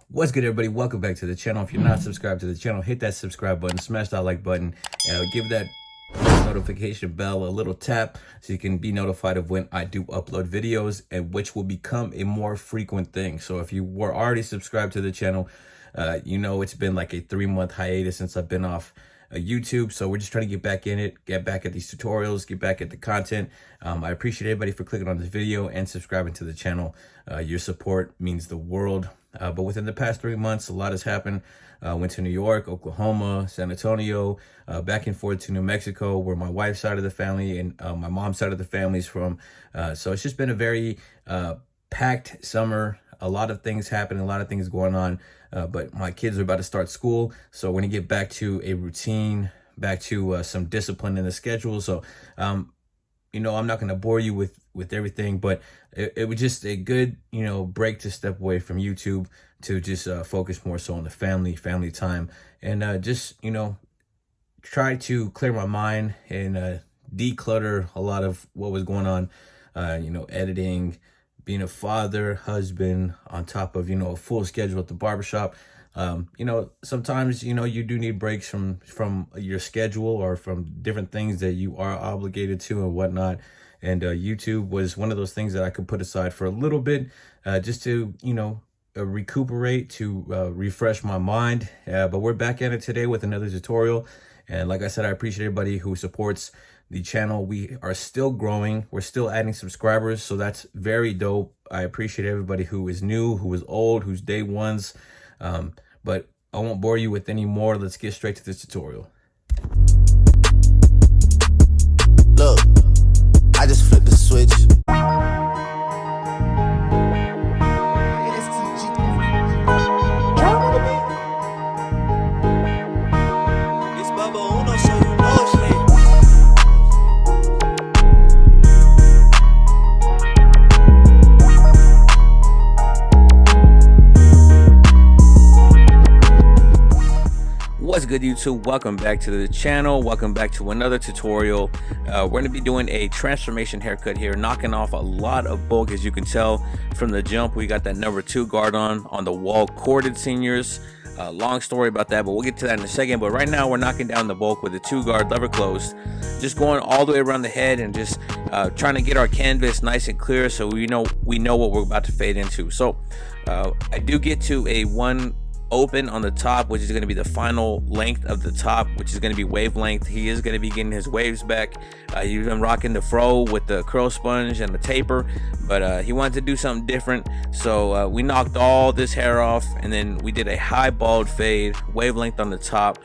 What's good, everybody? Welcome back to the channel. If you're not subscribed to the channel, hit that subscribe button, smash that like button, and give that notification bell a little tap so you can be notified of when I do upload videos, and which will become a more frequent thing. So if you were already subscribed to the channel, you know it's been like a 3-month hiatus since I've been off YouTube. So we're just trying to get back in it, get back at these tutorials, get back at the content. I appreciate everybody for clicking on this video and subscribing to the channel. Your support means the world. But within the past 3 months, a lot has happened. Went to New York, Oklahoma, San Antonio, back and forth to New Mexico, where my wife's side of the family and my mom's side of the family is from. So it's just been a very packed summer. A lot of things happening, a lot of things going on. But my kids are about to start school, so we're gonna get back to a routine, back to some discipline in the schedule. So you know, I'm not going to bore you with everything, but it was just a good, you know, break to step away from YouTube to just focus more so on the family time, and just, you know, try to clear my mind and declutter a lot of what was going on, you know, editing, being a father, husband, on top of, you know, a full schedule at the barbershop. You know, sometimes, you know, you do need breaks from your schedule or from different things that you are obligated to and whatnot. And YouTube was one of those things that I could put aside for a little bit, just to, you know, recuperate, to refresh my mind. But we're back at it today with another tutorial. And like I said, I appreciate everybody who supports the channel. We are still growing. We're still adding subscribers. So that's very dope. I appreciate everybody who is new, who is old, who's day ones. But I won't bore you with any more. Let's get straight to this tutorial. Look, I just flipped the switch. It's Bubba Uno, so you know it's lit. What's good, YouTube? Welcome back to the channel. Welcome back to another tutorial. We're going to be doing a transformation haircut here, knocking off a lot of bulk. As you can tell from the jump, we got that number 2 guard on the wall corded seniors. Long story about that, but we'll get to that in a second. But right now we're knocking down the bulk with the 2 guard lever closed, just going all the way around the head and just trying to get our canvas nice and clear so we know what we're about to fade into. So I do get to a 1 open on the top, which is going to be the final length of the top, which is going to be wavelength. He is going to be getting his waves back. He's been rocking the fro with the curl sponge and the taper, but he wanted to do something different, so we knocked all this hair off, and then we did a high bald fade, wavelength on the top.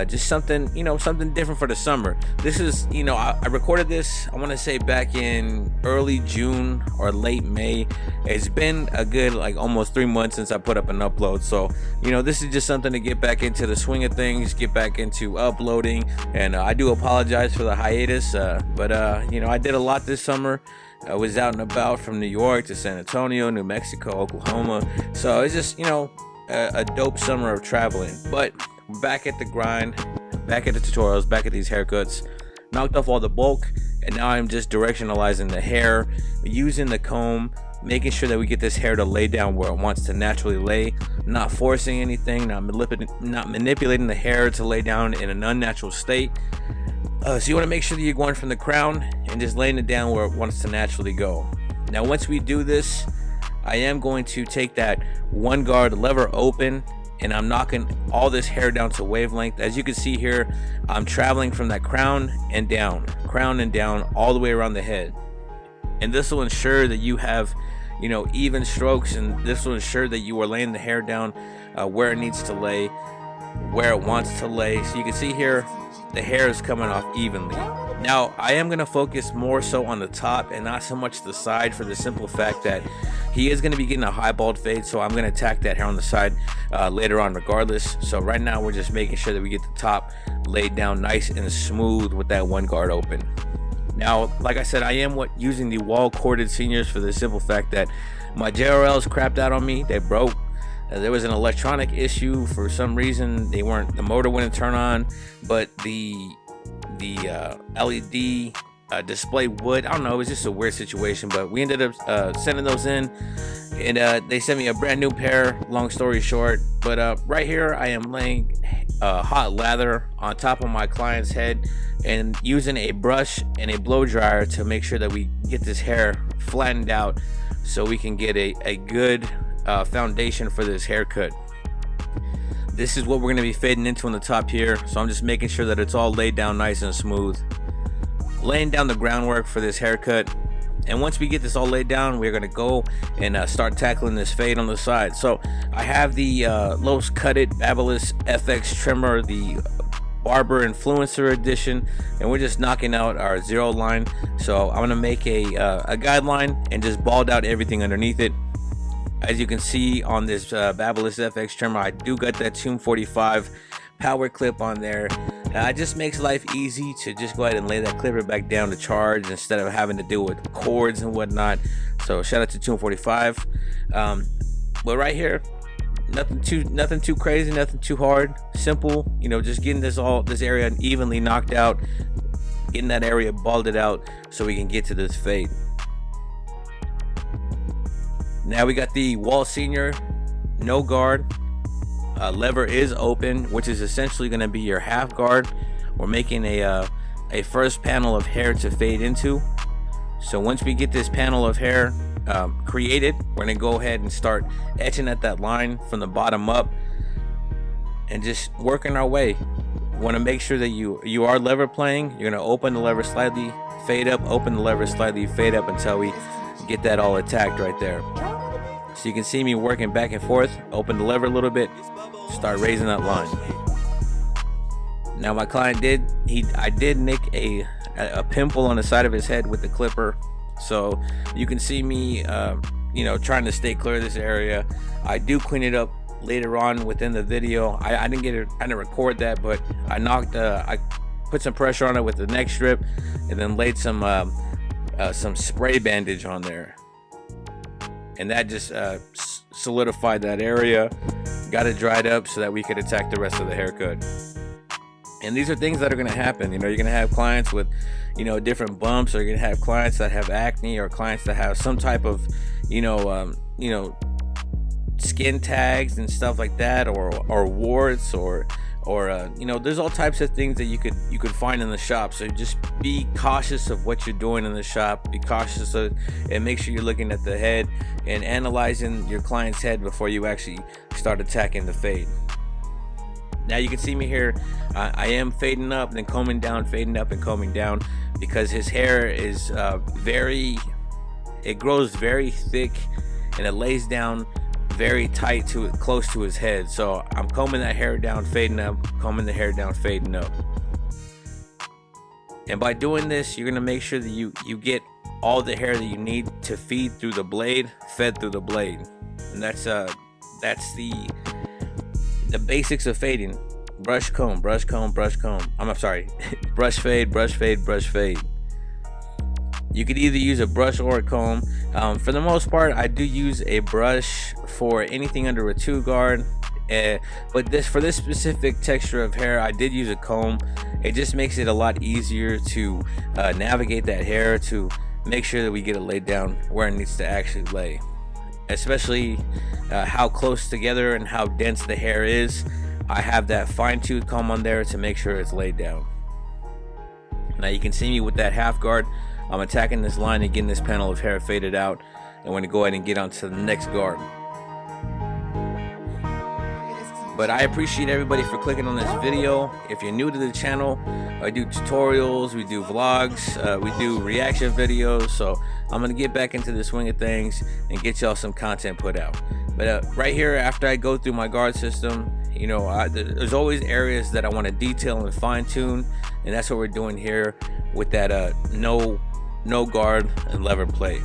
Just something, you know, something different for the summer. This is, you know, I recorded this, I want to say back in early June or late May. It's been a good like almost 3 months since I put up an upload, so you know, this is just something to get back into the swing of things, get back into uploading. And I do apologize for the hiatus, but you know, I did a lot this summer. I was out and about from New York to San Antonio, New Mexico, Oklahoma, so it's just, you know, a dope summer of traveling. But we're back at the grind, back at the tutorials, back at these haircuts. Knocked off all the bulk, and now I'm just directionalizing the hair, using the comb, making sure that we get this hair to lay down where it wants to naturally lay, not forcing anything, not manipulating the hair to lay down in an unnatural state. So you want to make sure that you're going from the crown and just laying it down where it wants to naturally go. Now once we do this, I am going to take that 1 guard lever open, and I'm knocking all this hair down to wavelength. As you can see here, I'm traveling from that crown and down all the way around the head. And this will ensure that you have, you know, even strokes, and this will ensure that you are laying the hair down where it needs to lay, where it wants to lay. So you can see here, the hair is coming off evenly. Now, I am going to focus more so on the top and not so much the side, for the simple fact that he is going to be getting a high bald fade, so I'm going to attack that hair on the side later on regardless. So right now we're just making sure that we get the top laid down nice and smooth with that 1 guard open. Now, like I said, I am using the wall corded seniors for the simple fact that my JRLs crapped out on me. They broke. There was an electronic issue for some reason. The motor wouldn't turn on, but the LED display would. I don't know, it was just a weird situation, but we ended up sending those in, and they sent me a brand new pair, long story short. But right here I am laying hot lather on top of my client's head and using a brush and a blow dryer to make sure that we get this hair flattened out so we can get a good foundation for this haircut. This is what we're going to be fading into on the top here, so I'm just making sure that it's all laid down nice and smooth, laying down the groundwork for this haircut. And once we get this all laid down, we're going to go and start tackling this fade on the side. So I have the Los Cut It Fabulous FX trimmer, the Barber Influencer edition, and we're just knocking out our zero line. So I'm going to make a guideline and just bald out everything underneath it. As you can see on this Fabulous FX trimmer, I do got that Tune 45 power clip on there. It just makes life easy to just go ahead and lay that clipper back down to charge instead of having to deal with cords and whatnot. So shout out to Tune 45. But right here, nothing too crazy, nothing too hard, simple. You know, just getting this area evenly knocked out, getting that area balded out so we can get to this fade. Now we got the Wall Senior no guard. Lever is open, which is essentially going to be your half guard. We're making a first panel of hair to fade into. So once we get this panel of hair created, we're going to go ahead and start etching at that line from the bottom up and just working our way. You want to make sure that you are lever playing. You're going to open the lever slightly, fade up, open the lever slightly, fade up until we get that all attacked right there. So you can see me working back and forth, open the lever a little bit, start raising that line. Now my client I did nick a pimple on the side of his head with the clipper. So you can see me, you know, trying to stay clear of this area. I do clean it up later on within the video. I didn't record that, but I put some pressure on it with the neck strip and then laid some spray bandage on there. And that just solidified that area, got it dried up so that we could attack the rest of the haircut. And these are things that are going to happen. You know, you're going to have clients with, you know, different bumps, or you're going to have clients that have acne, or clients that have some type of, you know, skin tags and stuff like that, or warts, or you know, there's all types of things that you could find in the shop. So just be cautious of what you're doing in the shop. Be cautious of, and make sure you're looking at the head and analyzing your client's head before you actually start attacking the fade. Now you can see me here. I am fading up, then combing down, fading up and combing down, because his hair is it grows very thick and it lays down very tight to close to his head. So I'm combing that hair down, fading up, combing the hair down, fading up. And by doing this, you're gonna make sure that you get all the hair that you need to feed through the blade, fed through the blade. And that's the basics of fading. Brush, comb, brush, comb, brush, comb. I'm sorry, brush, fade, brush, fade, brush, fade. You could either use a brush or a comb. For the most part, I do use a brush for anything under a 2 guard. But for this specific texture of hair, I did use a comb. It just makes it a lot easier to navigate that hair, to make sure that we get it laid down where it needs to actually lay. Especially how close together and how dense the hair is. I have that fine-tooth comb on there to make sure it's laid down. Now you can see me with that half guard. I'm attacking this line and getting this panel of hair faded out. And we're going to go ahead and get onto the next guard. But I appreciate everybody for clicking on this video. If you're new to the channel, I do tutorials, we do vlogs, we do reaction videos. So I'm going to get back into the swing of things and get y'all some content put out. But right here, after I go through my guard system, you know, there's always areas that I want to detail and fine tune. And that's what we're doing here with that no guard and lever play.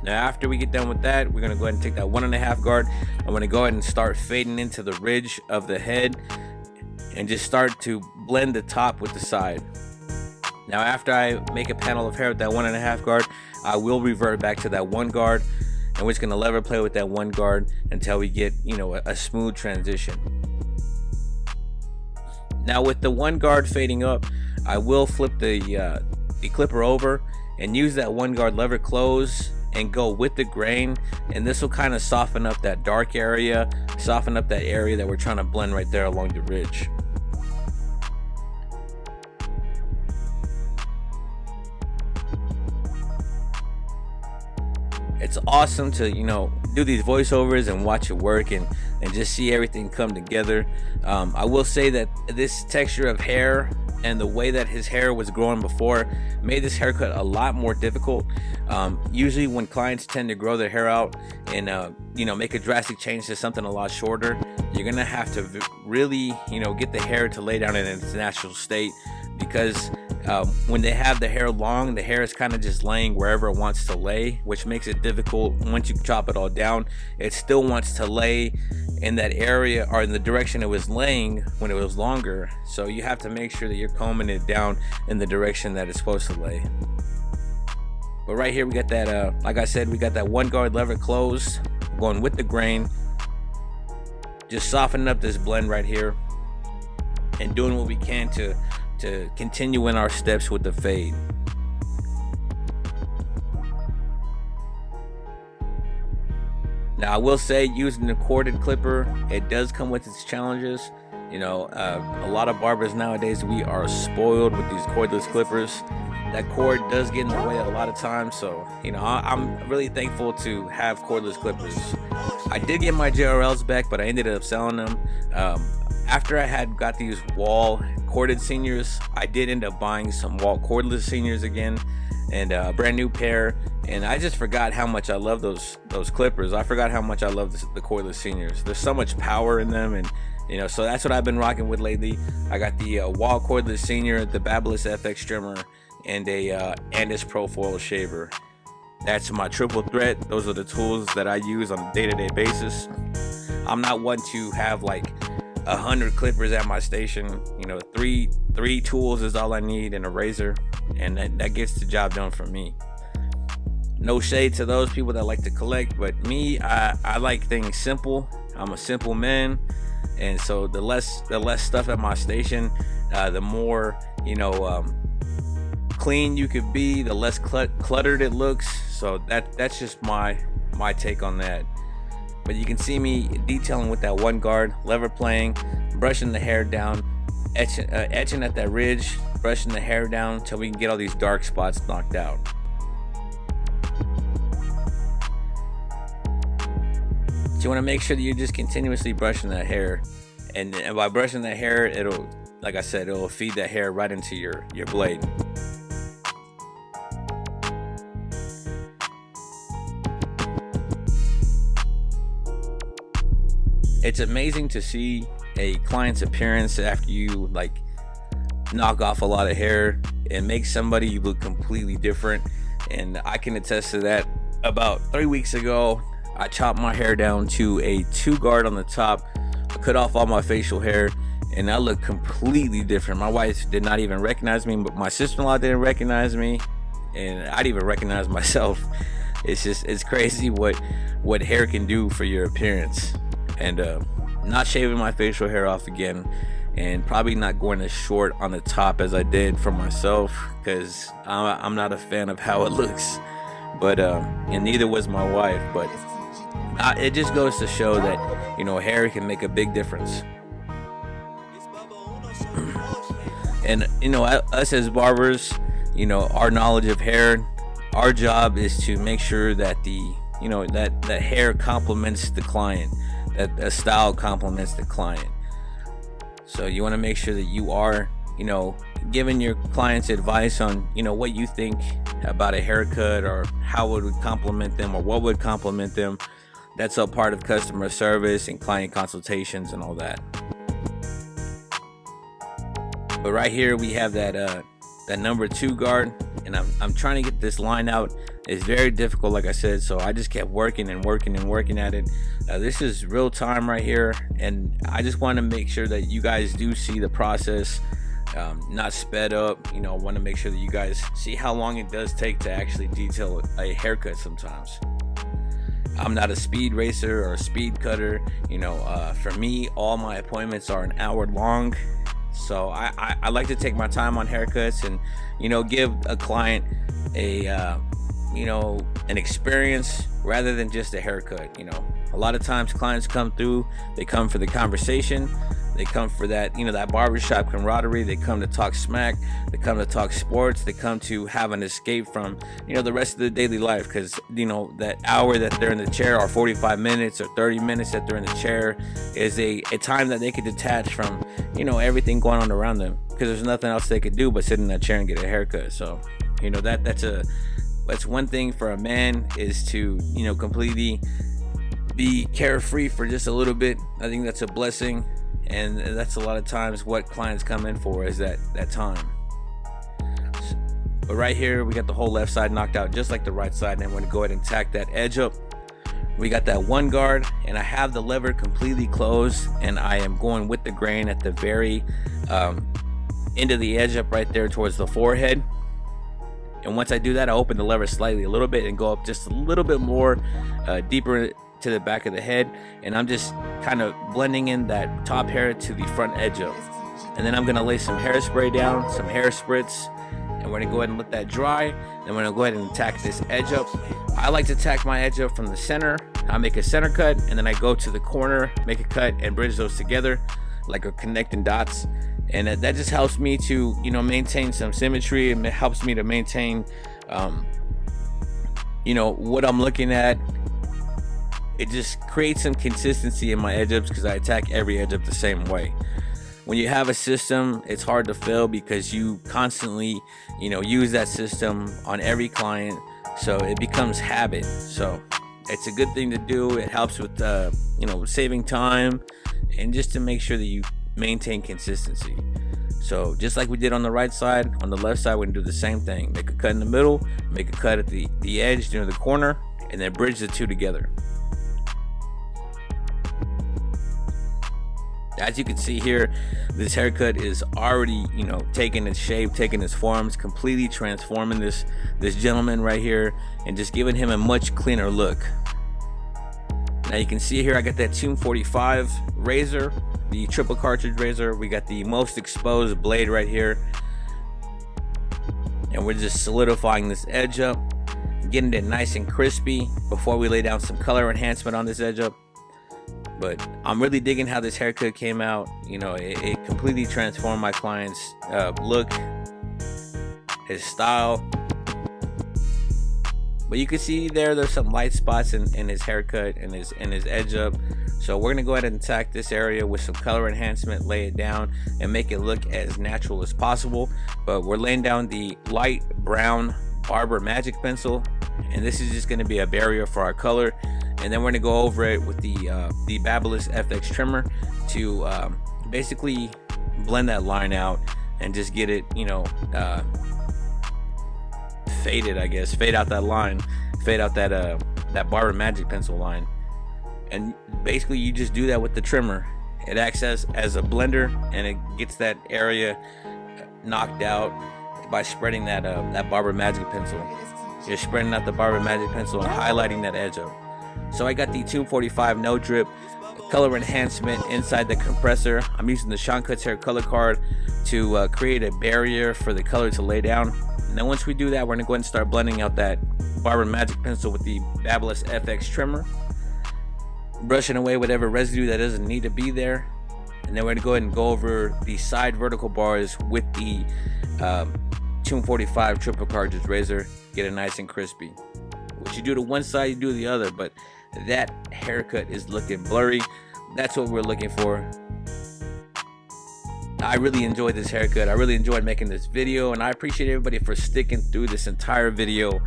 Now after we get done with that, we're going to go ahead and take that 1.5 guard. I'm going to go ahead and start fading into the ridge of the head and just start to blend the top with the side. Now after I make a panel of hair with that 1.5 guard, I will revert back to that 1 guard, and we're just going to lever play with that 1 guard until we get, you know, a smooth transition. Now with the 1 guard fading up, I will flip the clipper over and use that 1 guard lever close and go with the grain, and this will kind of soften up that dark area, soften up that area that we're trying to blend right there along the ridge. It's awesome to, you know, do these voiceovers and watch it work and just see everything come together. I will say that this texture of hair and the way that his hair was growing before made this haircut a lot more difficult. Usually when clients tend to grow their hair out and you know, make a drastic change to something a lot shorter, you're gonna have to really, you know, get the hair to lay down in its natural state, because when they have the hair long, the hair is kind of just laying wherever it wants to lay, which makes it difficult. Once you chop it all down, it still wants to lay in that area or in the direction it was laying when it was longer. So you have to make sure that you're combing it down in the direction that it's supposed to lay. But right here we got that, like I said, we got that 1 guard lever closed, going with the grain, just softening up this blend right here and doing what we can to continue in our steps with the fade. Now I will say, using the corded clipper, it does come with its challenges. You know, a lot of barbers nowadays, we are spoiled with these cordless clippers. That cord does get in the way a lot of times, so you know, I'm really thankful to have cordless clippers. I did get my JRLs back, but I ended up selling them. After I had got these wall corded seniors, I did end up buying some wall cordless seniors again, and a brand new pair. And I just forgot how much I love those clippers. I forgot how much I love the cordless seniors. There's so much power in them, and you know, so that's what I've been rocking with lately. I got the wall cordless senior, the Babyliss FX trimmer, and a Andis Pro foil shaver. That's my triple threat. Those are the tools that I use on a day-to-day basis. I'm not one to have like 100 clippers at my station. You know, three tools is all I need, and a razor, and that gets the job done for me. No shade to those people that like to collect, but me, I like things simple. I'm a simple man, and so the less stuff at my station, the more, you know, clean you could be, the less cluttered it looks. So that's just my take on that. But you can see me detailing with that 1 guard, lever playing, brushing the hair down, etching at that ridge, brushing the hair down until we can get all these dark spots knocked out. So you want to make sure that you're just continuously brushing that hair, and by brushing that hair, it'll, like I said, it'll feed that hair right into your blade. It's amazing to see a client's appearance after you like knock off a lot of hair and make somebody look completely different. And I can attest to that. About 3 weeks ago, I chopped my hair down to a 2 guard on the top. I cut off all my facial hair, and I looked completely different. My wife did not even recognize me, but my sister-in-law didn't recognize me, and I didn't even recognize myself. It's crazy what hair can do for your appearance. And not shaving my facial hair off again, and probably not going as short on the top as I did for myself, because I'm not a fan of how it looks. But and neither was my wife. But it just goes to show that, you know, hair can make a big difference. And you know, us as barbers, you know, our knowledge of hair, our job is to make sure that that hair complements the client, that the style complements the client. So you want to make sure that you are, you know, giving your clients advice on, you know, what you think about a haircut, or how it would complement them, or what would complement them. That's a part of customer service and client consultations and all that. But right here we have that number 2 guard, and I'm trying to get this line out. It's very difficult, like I said, so I just kept working and working and working at it. This is real time right here, and I just want to make sure that you guys do see the process, not sped up. You know, I want to make sure that you guys see how long it does take to actually detail a haircut sometimes. I'm not a speed racer or a speed cutter. You know, for me, all my appointments are an hour long. So I like to take my time on haircuts, and, you know, give a client a you know, an experience rather than just a haircut. You know, a lot of times clients come through, they come for the conversation, they come for that, you know, that barbershop camaraderie, they come to talk smack, they come to talk sports, they come to have an escape from, you know, the rest of the daily life, because, you know, that hour that they're in the chair, or 45 minutes or 30 minutes that they're in the chair, is a time that they could detach from, you know, everything going on around them, because there's nothing else they could do but sit in that chair and get a haircut. So, you know, that's one thing for a man, is to, you know, completely be carefree for just a little bit. I think that's a blessing, and that's a lot of times what clients come in for, is that time. But right here we got the whole left side knocked out just like the right side, and I'm going to go ahead and tack that edge up. We got that one guard, and I have the lever completely closed, and I am going with the grain at the very end of the edge up right there towards the forehead. And once I do that, I open the lever slightly a little bit and go up just a little bit more deeper to the back of the head, and I'm just kind of blending in that top hair to the front edge up. And then I'm going to lay some hairspray down, some hair spritz, and we're going to go ahead and let that dry. Then we're going to go ahead and tack this edge up. I like to tack my edge up from the center. I make a center cut, and then I go to the corner, make a cut, and bridge those together like a connecting dots. And that just helps me to, you know, maintain some symmetry, and it helps me to maintain you know, what I'm looking at. It just creates some consistency in my edge ups, because I attack every edge up the same way. When you have a system, it's hard to fail, because you constantly, you know, use that system on every client, so it becomes habit. So it's a good thing to do. It helps with you know, saving time, and just to make sure that you maintain consistency. So just like we did on the right side, on the left side we're gonna do the same thing. Make a cut in the middle, make a cut at the edge near the corner, and then bridge the two together. As you can see here, this haircut is already, you know, taking its shape, taking its forms, completely transforming this gentleman right here, and just giving him a much cleaner look. Now you can see here I got that 245 razor, the triple cartridge razor. We got the most exposed blade right here, and we're just solidifying this edge up, getting it nice and crispy before we lay down some color enhancement on this edge up. But I'm really digging how this haircut came out. You know, it completely transformed my client's look, his style. But you can see there's some light spots in his haircut and his edge up. So we're gonna go ahead and attack this area with some color enhancement, lay it down, and make it look as natural as possible. But we're laying down the light brown Barber magic pencil, and this is just gonna be a barrier for our color. And then we're gonna go over it with the Babyliss FX trimmer to basically blend that line out and just get it, you know, faded, I guess. Fade out that line, fade out that Barber magic pencil line. And basically you just do that with the trimmer. It acts as a blender, and it gets that area knocked out by spreading that Barber magic pencil. You're spreading out the Barber magic pencil and highlighting that edge up. So I got the 245 no drip color enhancement inside the compressor. I'm using the Sean Cuts Hair color card to create a barrier for the color to lay down. And then once we do that, we're gonna go ahead and start blending out that Barber magic pencil with the Babyliss FX trimmer, brushing away whatever residue that doesn't need to be there. And then we're gonna go ahead and go over the side vertical bars with the 245 triple cartridge razor, get it nice and crispy. What you do to one side, you do the other, but that haircut is looking blurry. That's what we're looking for. I really enjoyed this haircut. I really enjoyed making this video, and I appreciate everybody for sticking through this entire video.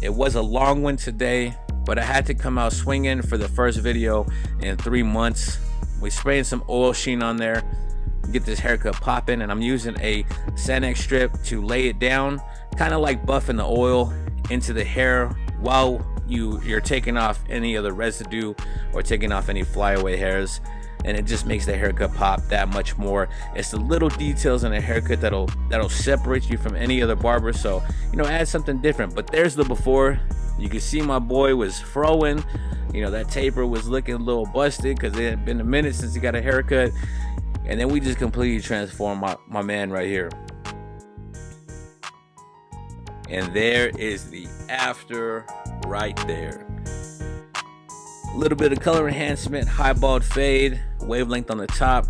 It was a long one today, but I had to come out swinging for the first video in 3 months. We spraying some oil sheen on there, get this haircut popping, and I'm using a Sanex strip to lay it down, kind of like buffing the oil into the hair while you're taking off any other residue or taking off any flyaway hairs, and it just makes the haircut pop that much more. It's the little details in a haircut that'll separate you from any other barber. So, you know, add something different. But there's the before. You can see my boy was froing. You know, that taper was looking a little busted because it had been a minute since he got a haircut. And then we just completely transformed my man right here. And there is the after right there. A little bit of color enhancement, highballed fade, wavelength on the top.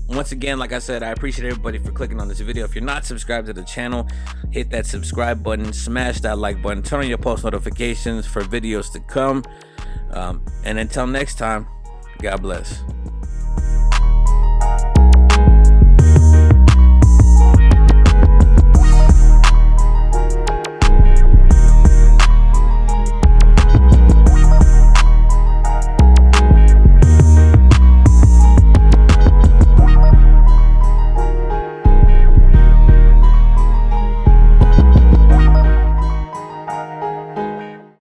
Once again, like I said, I appreciate everybody for clicking on this video. If you're not subscribed to the channel, hit that subscribe button, smash that like button, turn on your post notifications for videos to come. And until next time, God bless.